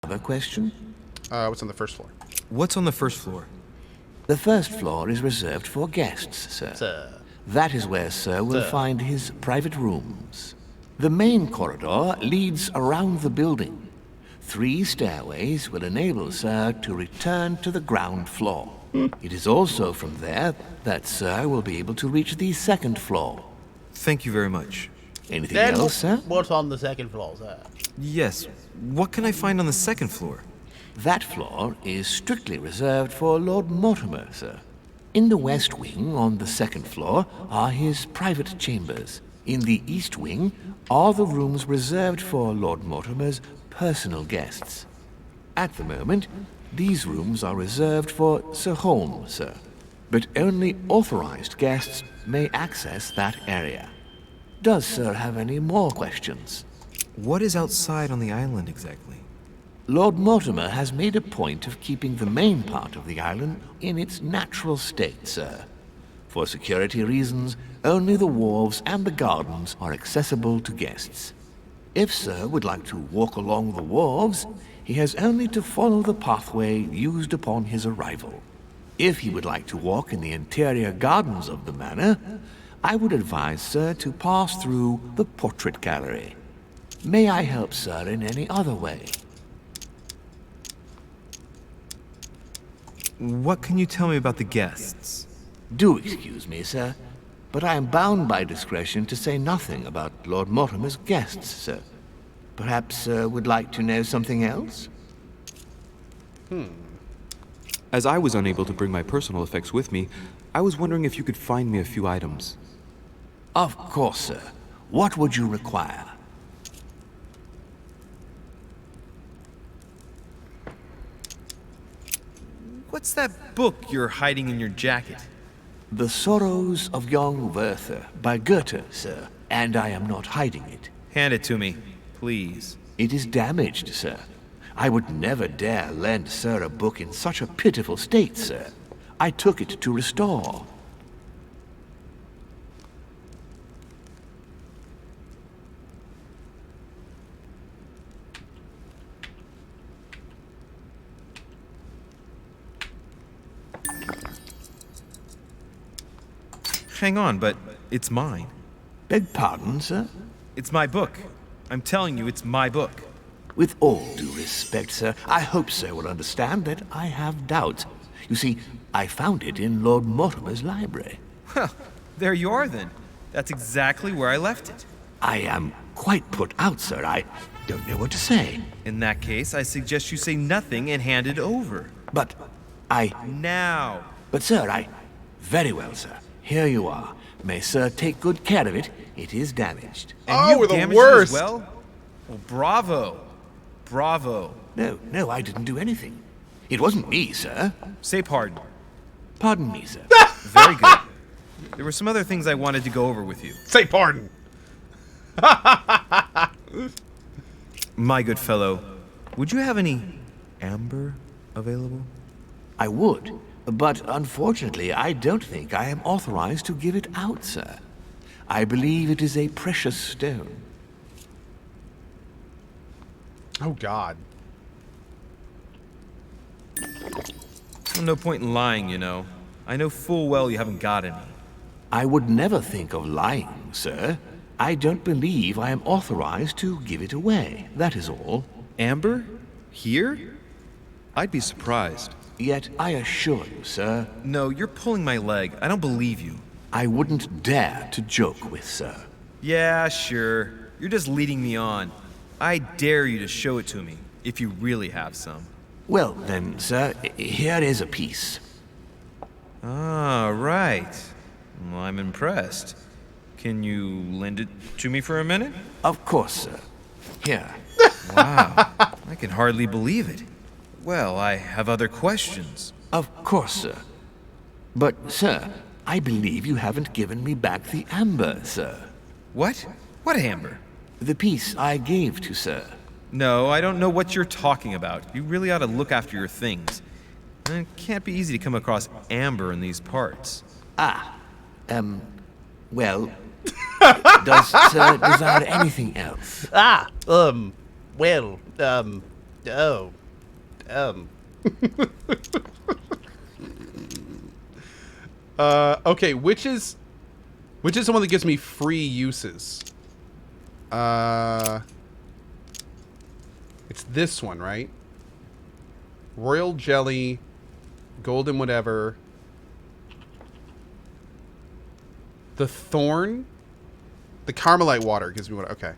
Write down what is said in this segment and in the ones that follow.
another question? What's on the first floor? What's on the first floor? The first floor is reserved for guests, sir. That is where Sir will find his private rooms. The main corridor leads around the building. 3 stairways will enable Sir to return to the ground floor. It is also from there that Sir will be able to reach the second floor. Thank you very much. Anything else, sir? What's on the second floor, sir? Yes. What can I find on the second floor? That floor is strictly reserved for Lord Mortimer, sir. In the west wing on the second floor are his private chambers. In the east wing are the rooms reserved for Lord Mortimer's personal guests. At the moment, these rooms are reserved for Sir Holmes, sir. But only authorized guests may access that area. Does Sir have any more questions? What is outside on the island exactly? Lord Mortimer has made a point of keeping the main part of the island in its natural state, sir. For security reasons, only the wharves and the gardens are accessible to guests. If Sir would like to walk along the wharves, he has only to follow the pathway used upon his arrival. If he would like to walk in the interior gardens of the manor, I would advise Sir to pass through the portrait gallery. May I help Sir in any other way? What can you tell me about the guests? Do excuse me, sir, but I am bound by discretion to say nothing about Lord Mortimer's guests, sir. Perhaps Sir would like to know something else? As I was unable to bring my personal effects with me, I was wondering if you could find me a few items. Of course, sir. What would you require? What's that book you're hiding in your jacket? The Sorrows of Young Werther by Goethe, sir, and I am not hiding it. Hand it to me, please. It is damaged, sir. I would never dare lend Sir a book in such a pitiful state, sir. I took it to restore. Hang on, but it's mine. Beg pardon, sir? It's my book. I'm telling you, it's my book. With all due respect, sir, I hope Sir will understand that I have doubts. You see, I found it in Lord Mortimer's library. Well, there you are then. That's exactly where I left it. I am quite put out, sir. I don't know what to say. In that case, I suggest you say nothing and hand it over. But I... Now! But, sir, I... Very well, sir. Here you are. May Sir take good care of it. It is damaged. And we're you the damaged worst. it as well? Well, bravo. Bravo. No, I didn't do anything. It wasn't me, sir. Say pardon. Pardon me, sir. Very good. There were some other things I wanted to go over with you. Say pardon. My good fellow, would you have any amber available? I would, but unfortunately, I don't think I am authorized to give it out, sir. I believe it is a precious stone. Oh, God. Well, no point in lying, you know. I know full well you haven't got any. I would never think of lying, sir. I don't believe I am authorized to give it away, that is all. Amber? Here? I'd be surprised. Yet I assure you, sir, No, you're pulling my leg. I don't believe you. I wouldn't dare to joke with Sir. Yeah, sure. You're just leading me on. I dare you to show it to me, if you really have some. Well then, sir, here is a piece. Ah, right. Well, I'm impressed. Can you lend it to me for a minute? Of course, sir. Here. Wow, I can hardly believe it. Well, I have other questions. Of course, sir. But, sir, I believe you haven't given me back the amber, sir. What? What amber? The piece I gave to Sir. No, I don't know what you're talking about. You really ought to look after your things. It can't be easy to come across amber in these parts. Well, does Sir desire anything else? Oh. Okay, which is the one that gives me free uses? It's this one, right? Royal jelly, golden whatever. The thorn, the Carmelite water gives me what? Okay.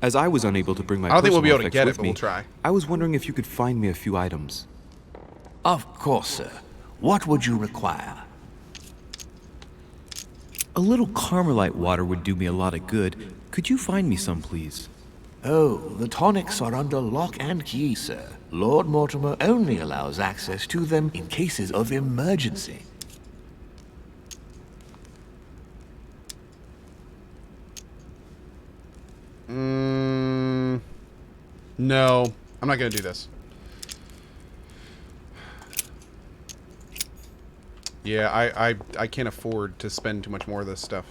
As I was unable to bring my I don't think we'll be able to effects get it, with but me, we'll try. I was wondering if you could find me a few items. Of course, sir. What would you require? A little Carmelite water would do me a lot of good. Could you find me some, please? Oh, the tonics are under lock and key, sir. Lord Mortimer only allows access to them in cases of emergency. No, I'm not gonna do this. Yeah, I can't afford to spend too much more of this stuff.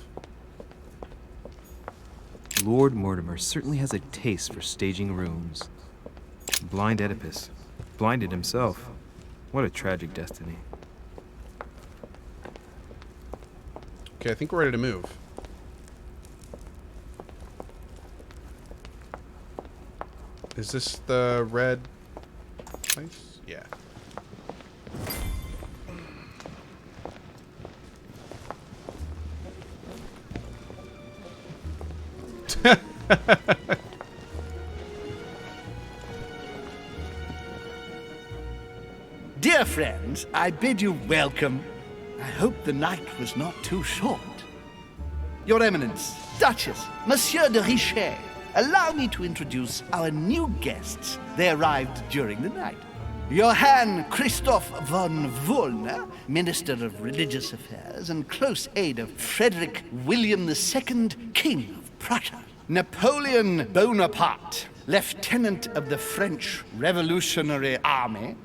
Lord Mortimer certainly has a taste for staging rooms. Blind Oedipus. Blinded himself. What a tragic destiny. Okay, I think we're ready to move. Is this the red place? Yeah. Dear friends, I bid you welcome. I hope the night was not too short. Your Eminence, Duchess, Monsieur de Richet, allow me to introduce our new guests. They arrived during the night. Johann Christoph von Wollner, Minister of Religious Affairs and close aide of Frederick William II, King of Prussia. Napoleon Bonaparte, Lieutenant of the French Revolutionary Army.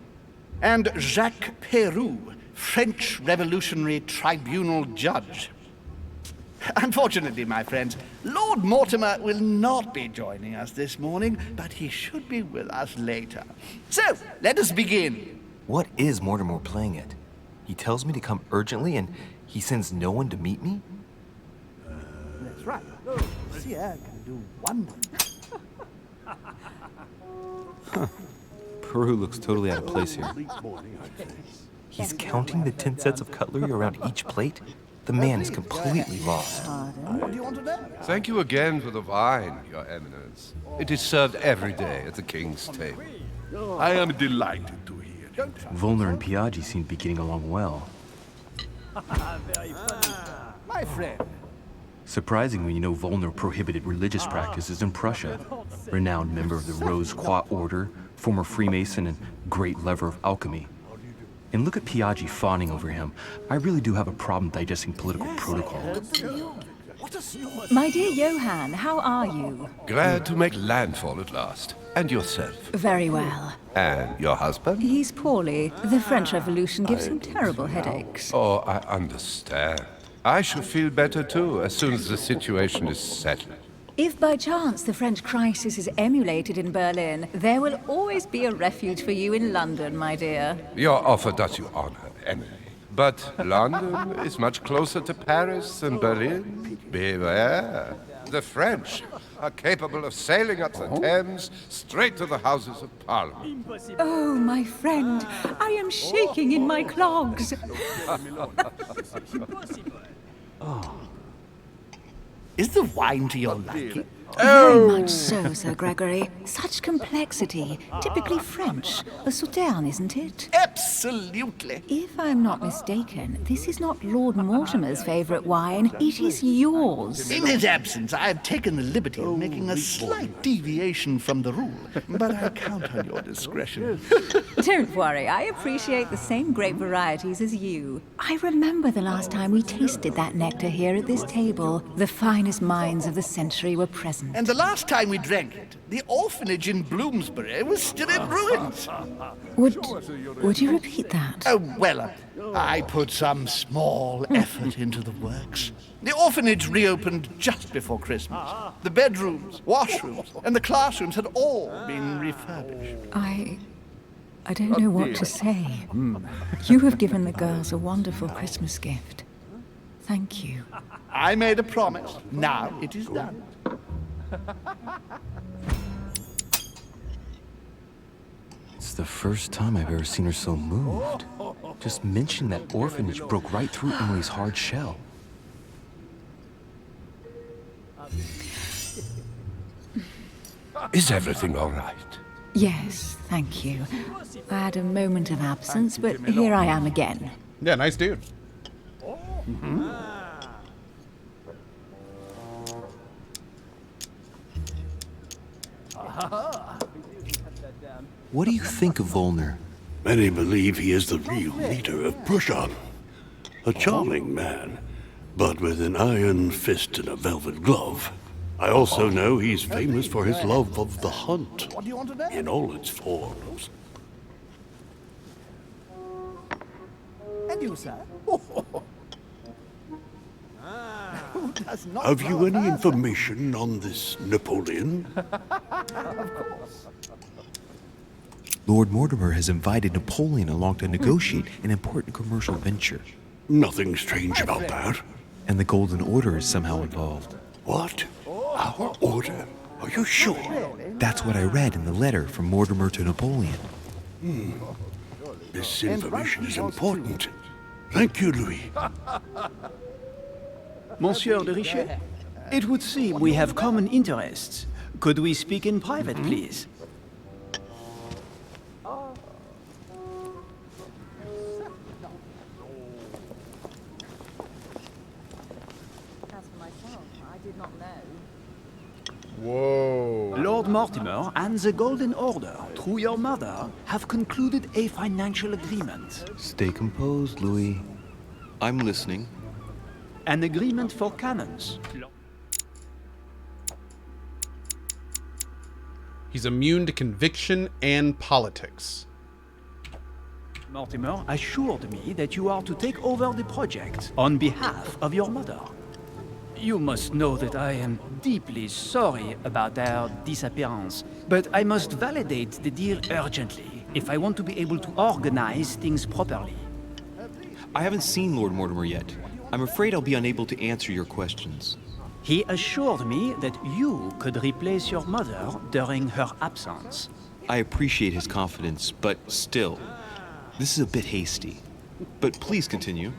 And Jacques Peroux, French Revolutionary Tribunal Judge. Unfortunately, my friends, Lord Mortimer will not be joining us this morning, but he should be with us later. So, let us begin. What is Mortimer playing at? He tells me to come urgently and he sends no one to meet me? That's right. Sire can do wonders. Peru looks totally out of place here. He's counting the 10 sets of cutlery around each plate? The man is completely lost. What do you want to know? Thank you again for the wine, Your Eminence. It is served every day at the king's table. I am delighted to hear it. Volner and Piaggi seem to be getting along well. My friend. Surprising when you know Volner prohibited religious practices in Prussia. Renowned member of the Rose Croix Order, former Freemason, and great lover of alchemy. And look at Piaggi fawning over him. I really do have a problem digesting political protocol. My dear Johann, how are you? Glad to make landfall at last. And yourself? Very well. And your husband? He's poorly. The French Revolution gives him terrible headaches. Oh, I understand. I shall feel better too as soon as the situation is settled. If by chance the French crisis is emulated in Berlin, there will always be a refuge for you in London, my dear. Your offer does you honor, Emily. But London is much closer to Paris than Berlin. Beware. The French are capable of sailing up the Thames straight to the Houses of Parliament. Oh, my friend, I am shaking in my clogs. Is the wine to your liking? Very much so, Sir Gregory. Such complexity. Typically French. A Sauterne, isn't it? Absolutely. If I'm not mistaken, this is not Lord Mortimer's favorite wine. It is yours. In his absence, I have taken the liberty of making a slight deviation from the rule, but I count on your discretion. Don't worry, I appreciate the same grape varieties as you. I remember the last time we tasted that nectar here at this table. The finest minds of the century were present isn't. And the last time we drank it, the orphanage in Bloomsbury was still in ruins. Would you repeat that? Oh, well, I put some small effort into the works. The orphanage reopened just before Christmas. The bedrooms, washrooms, and the classrooms had all been refurbished. I don't know what to say. You have given the girls a wonderful Christmas gift. Thank you. I made a promise. Now it is done. It's the first time I've ever seen her so moved. Just mentioning that orphanage broke right through Emily's hard shell. Is everything all right? Yes, thank you. I had a moment of absence, but here I am again. Yeah, nice dude. What do you think of Volner? Many believe he is the real leader of Prussia. A charming man, but with an iron fist and a velvet glove. I also know he's famous for his love of the hunt, What do you want to know? in all its forms. And you, sir? Who does not Have you know any her? information on this Napoleon? Of course. Lord Mortimer has invited Napoleon along to negotiate an important commercial venture. Nothing strange about that. And the Golden Order is somehow involved. What? Our order? Are you sure? That's what I read in the letter from Mortimer to Napoleon. This information is important. Thank you, Louis. Monsieur de Richet, it would seem we have common interests. Could we speak in private, please? As for myself, I did not know. Whoa. Lord Mortimer and the Golden Order, through your mother, have concluded a financial agreement. Stay composed, Louis. I'm listening. An agreement for cannons. He's immune to conviction and politics. Mortimer assured me that you are to take over the project on behalf of your mother. You must know that I am deeply sorry about their disappearance, but I must validate the deal urgently if I want to be able to organize things properly. I haven't seen Lord Mortimer yet. I'm afraid I'll be unable to answer your questions. He assured me that you could replace your mother during her absence. I appreciate his confidence, but still, this is a bit hasty. But please continue.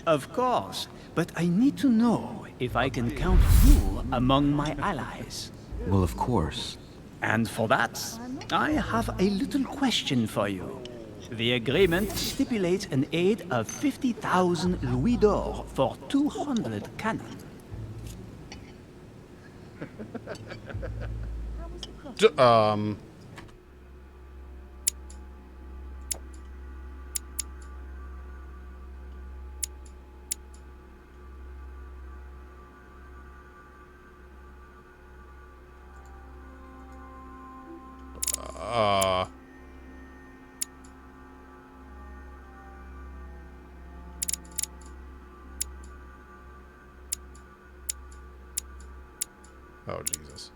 Of course, but I need to know if I can count you among my allies. Well, of course. And for that, I have a little question for you. The agreement stipulates an aid of 50,000 louis d'or for 200 cannon. Oh, Jesus.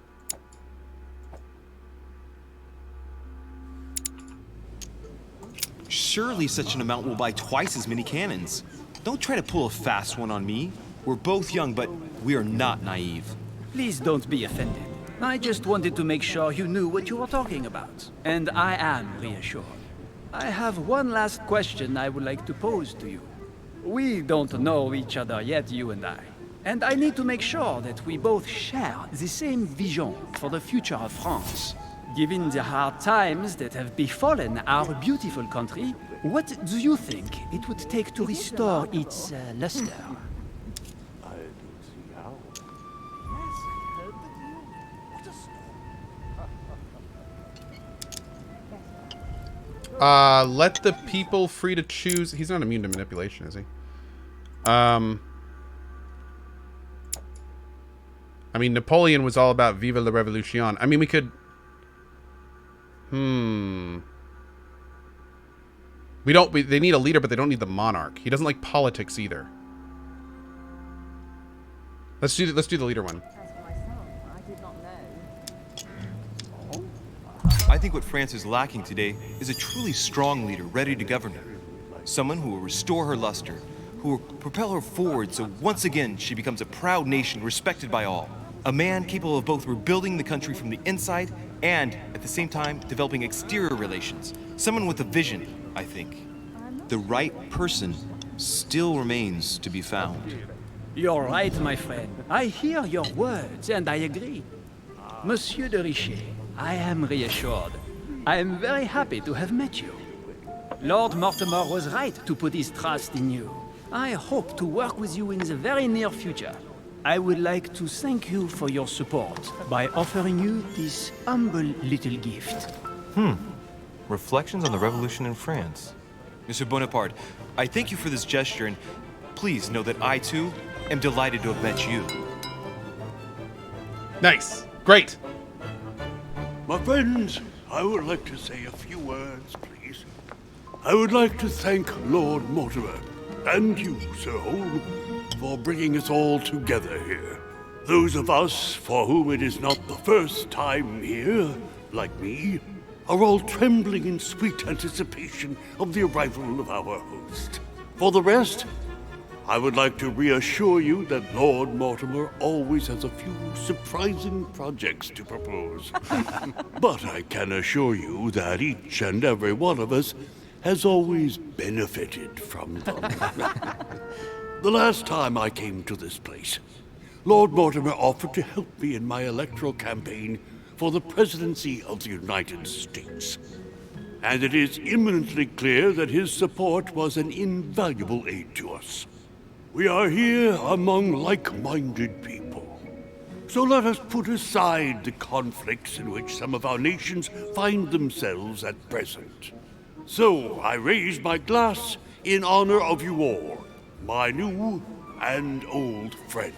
Surely such an amount will buy twice as many cannons. Don't try to pull a fast one on me. We're both young, but we are not naive. Please don't be offended. I just wanted to make sure you knew what you were talking about. And I am reassured. I have one last question I would like to pose to you. We don't know each other yet, you and I. And I need to make sure that we both share the same vision for the future of France. Given the hard times that have befallen our beautiful country, what do you think it would take to restore its luster? Let the people free to choose. He's not immune to manipulation, is he? I mean, Napoleon was all about Viva la Revolution. I mean, we could... They need a leader, but they don't need the monarch. He doesn't like politics either. Let's do the leader one. I think what France is lacking today is a truly strong leader ready to govern her. Someone who will restore her luster, who will propel her forward so once again she becomes a proud nation respected by all. A man capable of both rebuilding the country from the inside and, at the same time, developing exterior relations. Someone with a vision, I think. The right person still remains to be found. You're right, my friend. I hear your words, and I agree. Monsieur de Richet, I am reassured. I am very happy to have met you. Lord Mortimer was right to put his trust in you. I hope to work with you in the very near future. I would like to thank you for your support by offering you this humble little gift. Reflections on the Revolution in France. Mr. Bonaparte, I thank you for this gesture, and please know that I, too, am delighted to have met you. Nice. Great. My friends, I would like to say a few words, please. I would like to thank Lord Mortimer and you, Sir Holm, for bringing us all together here. Those of us for whom it is not the first time here, like me, are all trembling in sweet anticipation of the arrival of our host. For the rest, I would like to reassure you that Lord Mortimer always has a few surprising projects to propose. But I can assure you that each and every one of us has always benefited from them. The last time I came to this place, Lord Mortimer offered to help me in my electoral campaign for the presidency of the United States. And it is eminently clear that his support was an invaluable aid to us. We are here among like-minded people. So let us put aside the conflicts in which some of our nations find themselves at present. So I raise my glass in honor of you all, my new and old friends.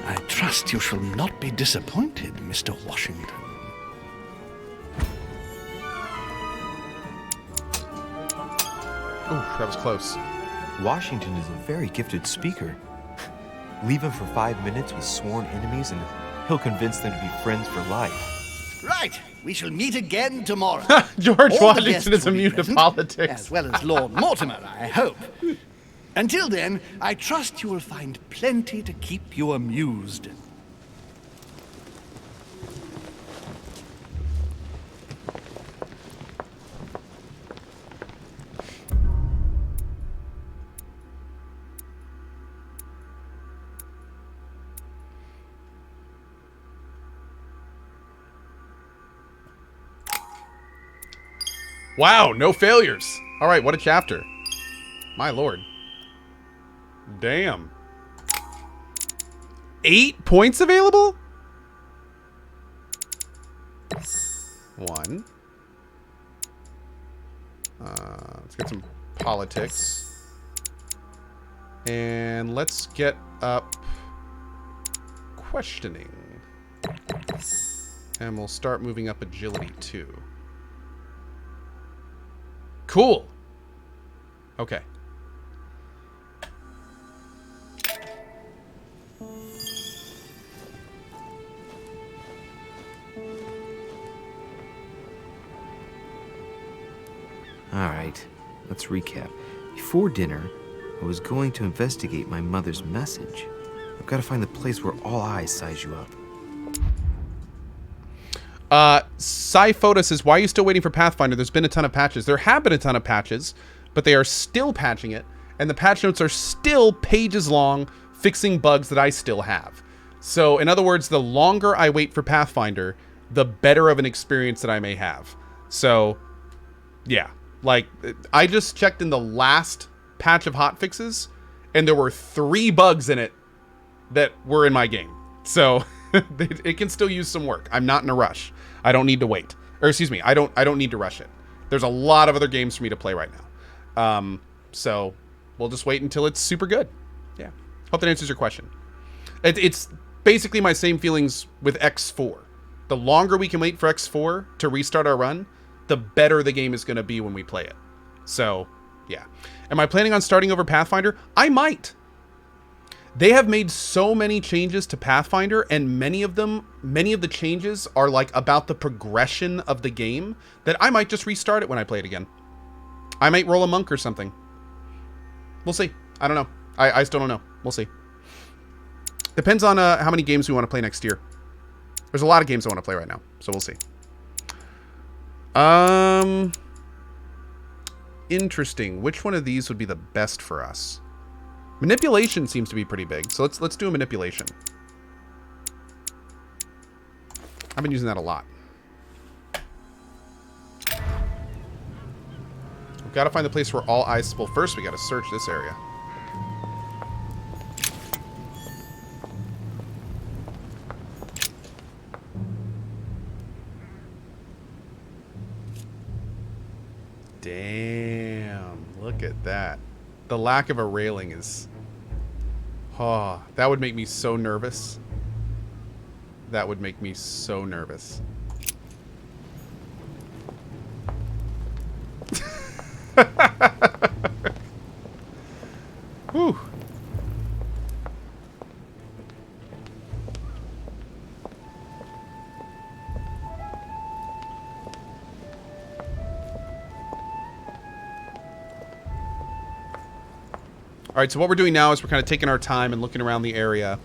I trust you shall not be disappointed, Mr. Washington. Ooh, that was close. Washington is a very gifted speaker. Leave him for 5 minutes with sworn enemies and he'll convince them to be friends for life. Right. We shall meet again tomorrow. George All the Washington guests is will be immune to present, politics. as well as Lord Mortimer, I hope. Until then, I trust you will find plenty to keep you amused. Wow, no failures. All right, what a chapter. My lord. Damn. 8 points available? 1. Let's get some politics. And let's get up questioning. And we'll start moving up agility too. Cool. Okay. Alright, let's recap. Before dinner, I was going to investigate my mother's message. I've got to find the place where all eyes size you up. Sci-Photo says, why are you still waiting for Pathfinder? There's been a ton of patches. There have been a ton of patches, but they are still patching it, and the patch notes are still pages long, fixing bugs that I still have. So, in other words, the longer I wait for Pathfinder, the better of an experience that I may have. So, yeah. Like, I just checked in the last patch of hotfixes, and there were 3 bugs in it that were in my game. So, it can still use some work. I'm not in a rush. I don't need to wait. Or excuse me, I don't need to rush it. There's a lot of other games for me to play right now. So we'll just wait until it's super good. Yeah. Hope that answers your question. It's basically my same feelings with X4. The longer we can wait for X4 to restart our run, the better the game is going to be when we play it. So, yeah. Am I planning on starting over Pathfinder? I might. They have made so many changes to Pathfinder, and many of the changes are like about the progression of the game, that I might just restart it when I play it again. I might roll a monk or something. We'll see. I don't know. I still don't know. We'll see. Depends on how many games we want to play next year. There's a lot of games I want to play right now, so we'll see. Interesting. Which one of these would be the best for us? Manipulation seems to be pretty big, so let's do a manipulation. I've been using that a lot. We've got to find the place where all eyes... Well, first we got to search this area. Damn, look at that. The lack of a railing is... Oh, that would make me so nervous. That would make me so nervous. Whew. All right, so what we're doing now is we're kind of taking our time and looking around the area,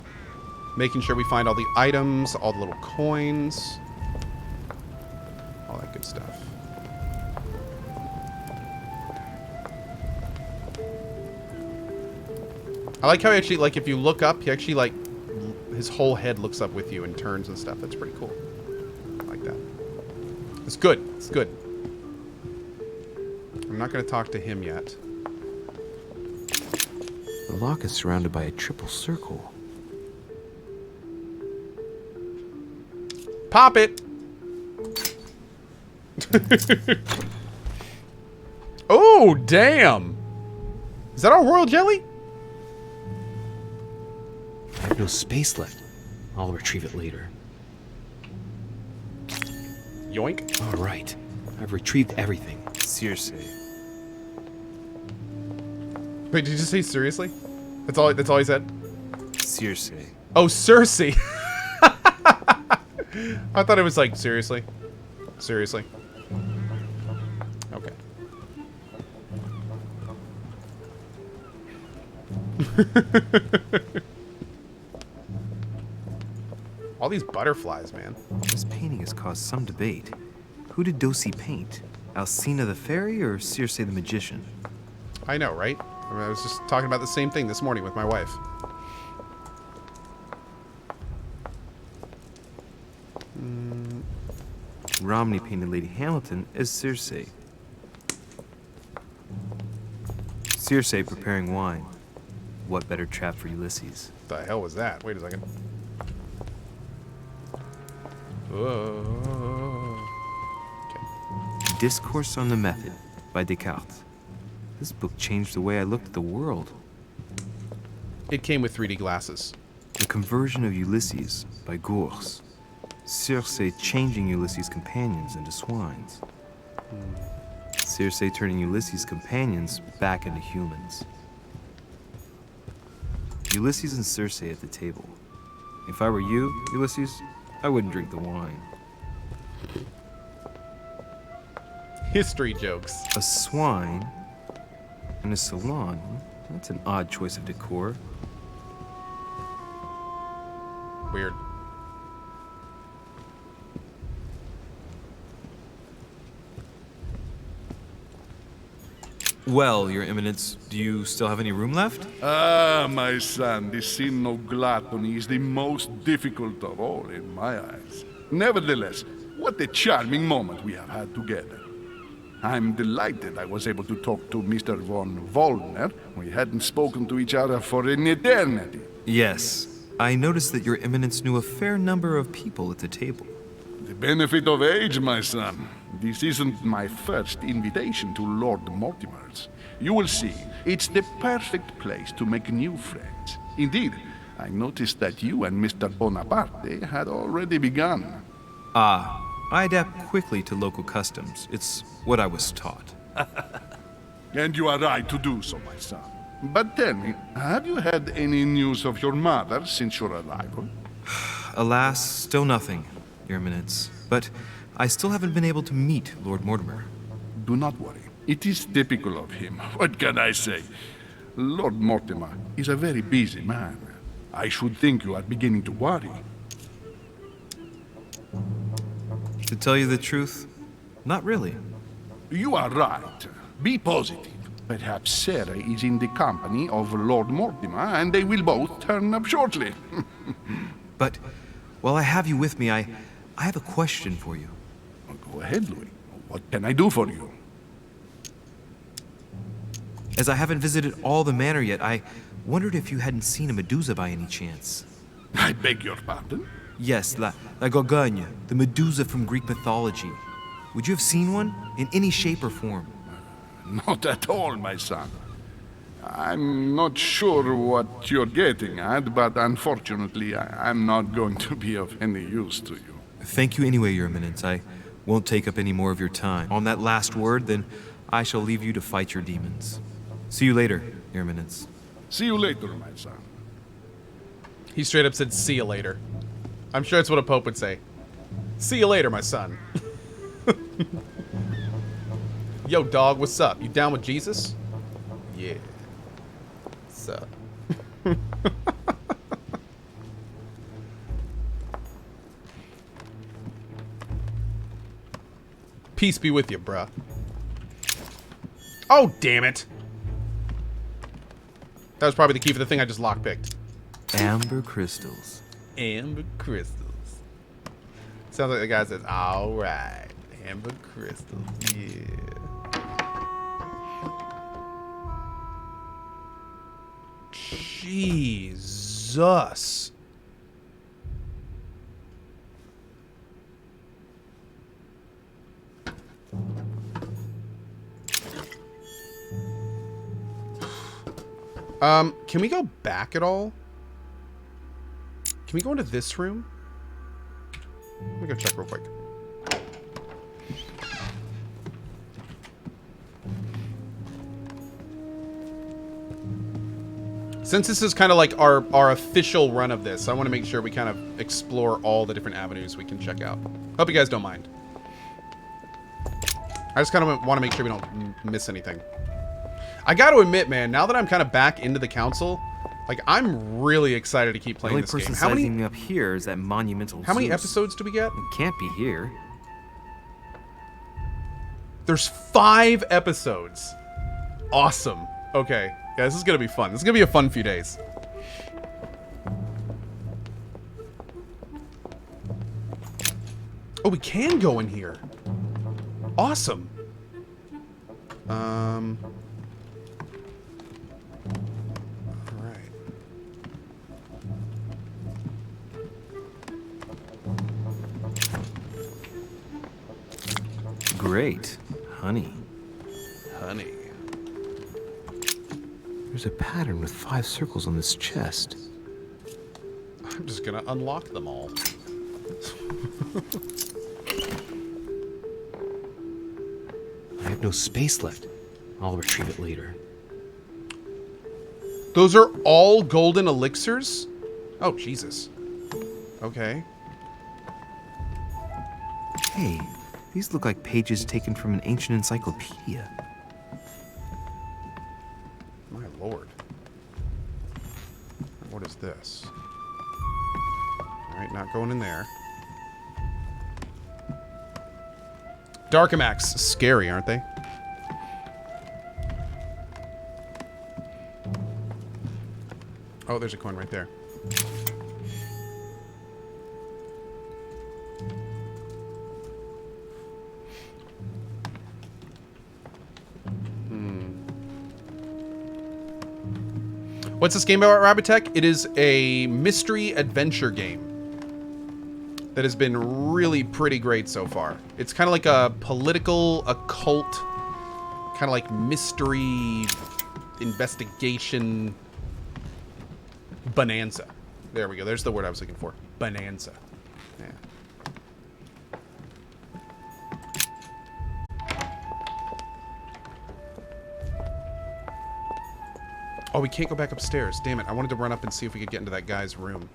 making sure we find all the items, all the little coins, all that good stuff. I like how he actually, like, if you look up, he actually, like, his whole head looks up with you and turns and stuff. That's pretty cool. I like that. It's good. It's good. I'm not going to talk to him yet. The lock is surrounded by a triple circle. Pop it! Oh, damn! Is that our royal jelly? I have no space left. I'll retrieve it later. Yoink. All right. I've retrieved everything. Circe. Wait, did you just say seriously? That's all he said? Circe. Oh, Circe. I thought it was like, seriously. Seriously. Okay. All these butterflies, man. This painting has caused some debate. Who did Dosi paint? Alcina the fairy or Circe the magician? I know, right? I mean, I was just talking about the same thing this morning with my wife. Romney painted Lady Hamilton as Circe. Circe preparing wine. What better trap for Ulysses? What the hell was that? Wait a second. Whoa. Okay. Discourse on the Method by Descartes. This book changed the way I looked at the world. It came with 3D glasses. The Conversion of Ulysses by Gurs. Circe changing Ulysses' companions into swines. Circe turning Ulysses' companions back into humans. Ulysses and Circe at the table. If I were you, Ulysses, I wouldn't drink the wine. History jokes. A swine in a salon? That's an odd choice of decor. Weird. Well, Your Eminence, do you still have any room left? Ah, my son, the sin of gluttony is the most difficult of all in my eyes. Nevertheless, what a charming moment we have had together. I'm delighted I was able to talk to Mr. von Wollner. We hadn't spoken to each other for an eternity. Yes, I noticed that Your Eminence knew a fair number of people at the table. The benefit of age, my son. This isn't my first invitation to Lord Mortimer's. You will see, it's the perfect place to make new friends. Indeed, I noticed that you and Mr. Bonaparte had already begun. Ah, I adapt quickly to local customs. It's what I was taught. And you are right to do so, my son. But tell me, have you had any news of your mother since your arrival? Alas, still nothing, Your Eminence. But I still haven't been able to meet Lord Mortimer. Do not worry. It is typical of him. What can I say? Lord Mortimer is a very busy man. I should think you are beginning to worry. To tell you the truth, not really. You are right. Be positive. Perhaps Sarah is in the company of Lord Mortimer, and they will both turn up shortly. But while I have you with me, I have a question for you. Go ahead, Louis. What can I do for you? As I haven't visited all the manor yet, I wondered if you hadn't seen a Medusa by any chance. I beg your pardon? Yes, La Gorgogne, the Medusa from Greek mythology. Would you have seen one in any shape or form? Not at all, my son. I'm not sure what you're getting at, but unfortunately, I'm not going to be of any use to you. Thank you anyway, Your Eminence. I won't take up any more of your time. On that last word, then I shall leave you to fight your demons. See you later, Your Eminence. See you later, my son. He straight up said, "See you later." I'm sure that's what a pope would say. "See you later, my son." Yo, dog, what's up? You down with Jesus? Yeah. What's up? Peace be with you, bruh. Oh, damn it. That was probably the key for the thing I just lockpicked. Amber crystals. Amber crystals. Sounds like the guy says, "All right, amber crystals, yeah." Jesus. Can we go back at all? Can we go into this room? Let me go check real quick. Since this is kind of like our official run of this, I want to make sure we kind of explore all the different avenues we can check out. Hope you guys don't mind. I just kind of want to make sure we don't miss anything. I got to admit, man, now that I'm kind of back into the council, like, I'm really excited to keep playing this game. The only person sizing me up here is that monumental How many Zeus. episodes do we get? It can't be here. There's 5 episodes. Awesome. Okay. Yeah, this is going to be fun. This is going to be a fun few days. Oh, we can go in here. Awesome. All right. Great. Honey. Honey. There's a pattern with 5 circles on this chest. I'm just gonna unlock them all. I have no space left. I'll retrieve it later. Those are all golden elixirs? Oh, Jesus. Okay. Hey, these look like pages taken from an ancient encyclopedia. My lord. What is this? Alright, not going in there. Darkamax, scary, aren't they? Oh, there's a coin right there. What's this game about, Rabbit Tech? It is a mystery adventure game that has been really pretty great so far. It's kind of like a political, occult, kind of like mystery investigation bonanza. There we go. There's the word I was looking for. Bonanza. Yeah. Oh, we can't go back upstairs. Damn it. I wanted to run up and see if we could get into that guy's room.